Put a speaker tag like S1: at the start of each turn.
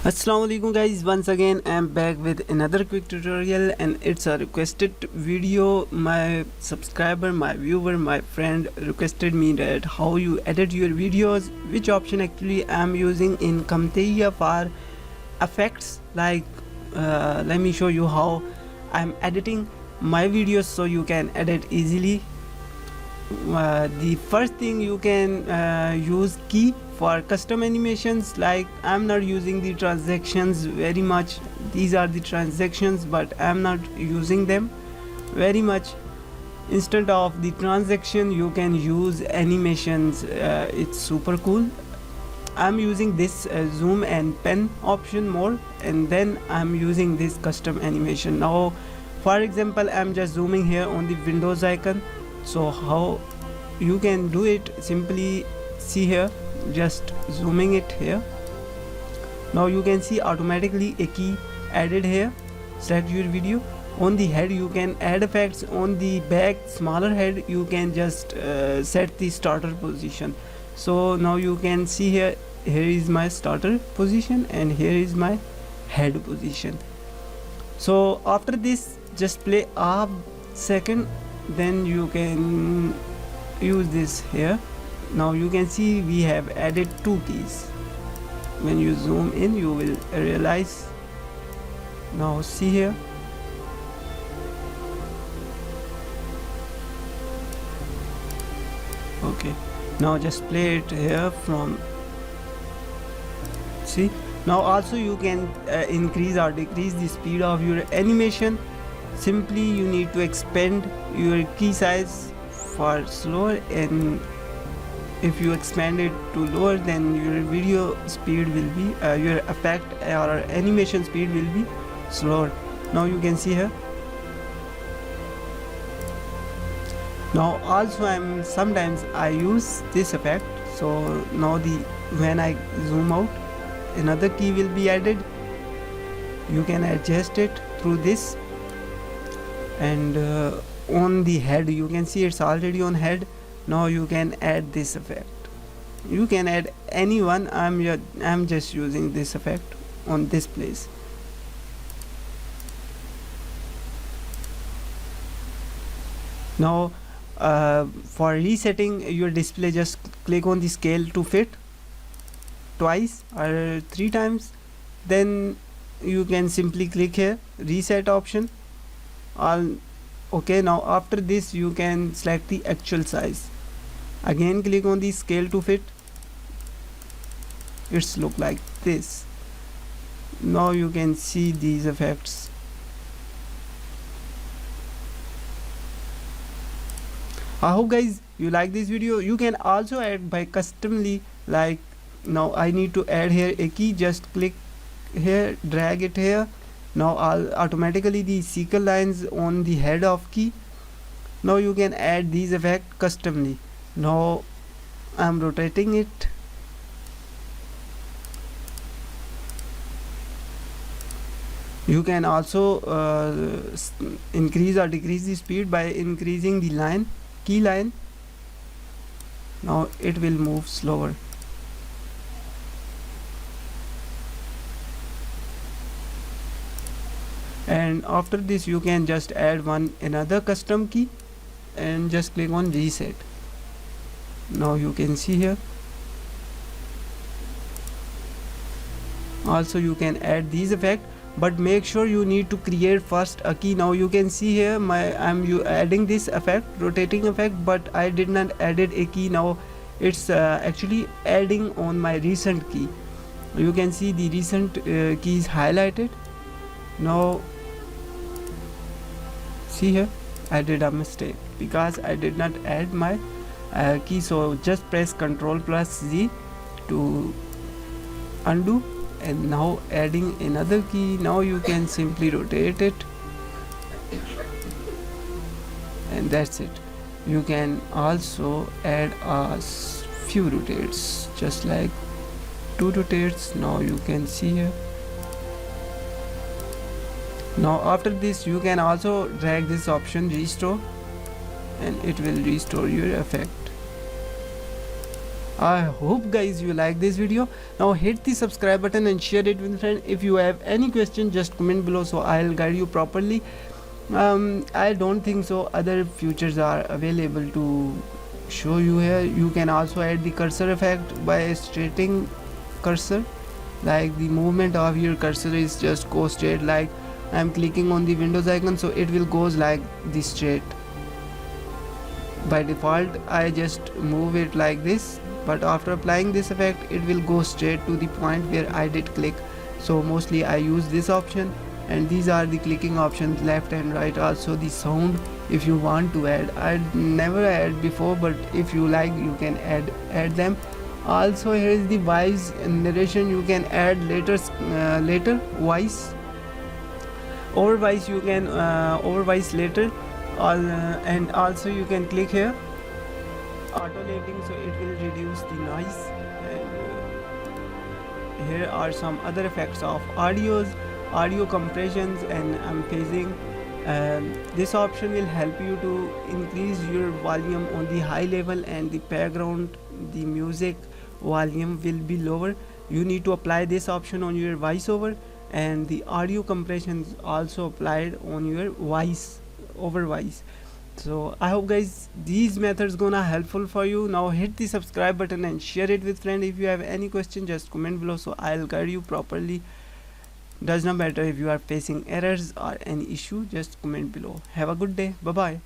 S1: Assalamu alaikum guys, once again I'm back with another quick tutorial, and it's a requested video. My subscriber, my viewer, my friend requested me that how you edit your videos, which option actually I'm using in Camtasia for effects. Let me show you how I'm editing my videos so you can edit easily. The first thing, you can use key for custom animations. Like, I'm not using the transactions very much. These are the transactions, but I'm not using them very much. Instead of the transaction, you can use animations. It's super cool. I'm using this zoom and pen option more, and then I'm using this custom animation. Now for example, I'm just zooming here on the Windows icon. So how you can do it, simply see here, just zooming it here. Now you can see automatically a key added here. Select your video. On the head you can add effects. On the back smaller head you can just set the starter position. So now you can see here is my starter position and here is my head position. So after this, just play a second, then you can use this here. Now you can see we have added two keys. When you zoom in you will realize. Now see here, okay, now just play it here from, see. Now also you can increase or decrease the speed of your animation. Simply you need to expand your key size for slower, and if you expand it to lower, then your video speed will be your effect or animation speed will be slower. Now you can see here. Now also sometimes I use this effect. So now when I zoom out, another key will be added. You can adjust it through this, and on the head you can see it's already on head. Now you can add this effect. You can add any one. I'm just using this effect on this place. Now for resetting your display, just click on the scale to fit twice or 3 times. Then you can simply click here reset option. Okay, now after this you can select the actual size. Again click on the scale to fit. It's look like this. Now you can see these effects. I hope guys you like this video. You can also add by customly, like now I need to add here a key. Just click here, drag it here. Now automatically the circle lines on the head of key. Now you can add these effects customly. Now I'm rotating it. You can also increase or decrease the speed by increasing the key line. Now it will move slower. And after this you can just add another custom key and just click on reset. Now you can see here. Also you can add these effects, but make sure you need to create first a key. Now you can see here I'm adding this effect, rotating effect, but I did not added a key. Now it's actually adding on my recent key. You can see the recent keys highlighted. Now see here, I did a mistake because I did not add my key. So just press Ctrl+Z to undo, and now adding another key. Now you can simply rotate it, and that's it. You can also add a few rotates, just like 2 rotates. Now you can see here. Now after this you can also drag this option restore, and it will restore your effect. I hope guys you like this video. Now hit the subscribe button and share it with friends. If you have any question, just comment below so I'll guide you properly. I don't think so other features are available to show you here. You can also add the cursor effect by straightening cursor, like the movement of your cursor is just go straight, like I'm clicking on the Windows icon, so it will goes like this straight. By default I just move it like this, but after applying this effect it will go straight to the point where I did click. So mostly I use this option, and these are the clicking options, left and right. Also the sound, if you want to add, I never add before, but if you like you can add them. Also here is the voice narration, you can add later voice over voice, you can over voice later. And also you can click here auto labeling, so it will reduce the noise. And here are some other effects of audio compressions and phasing. This option will help you to increase your volume on the high level, and the background, the music volume will be lower. You need to apply this option on your voiceover, and the audio compressions also applied on your voice over voice. So I hope guys these methods gonna helpful for you. Now hit the subscribe button and share it with friend. If you have any question, just comment below so I'll guide you properly. Does not matter if you are facing errors or any issue, just comment below. Have a good day. Bye bye.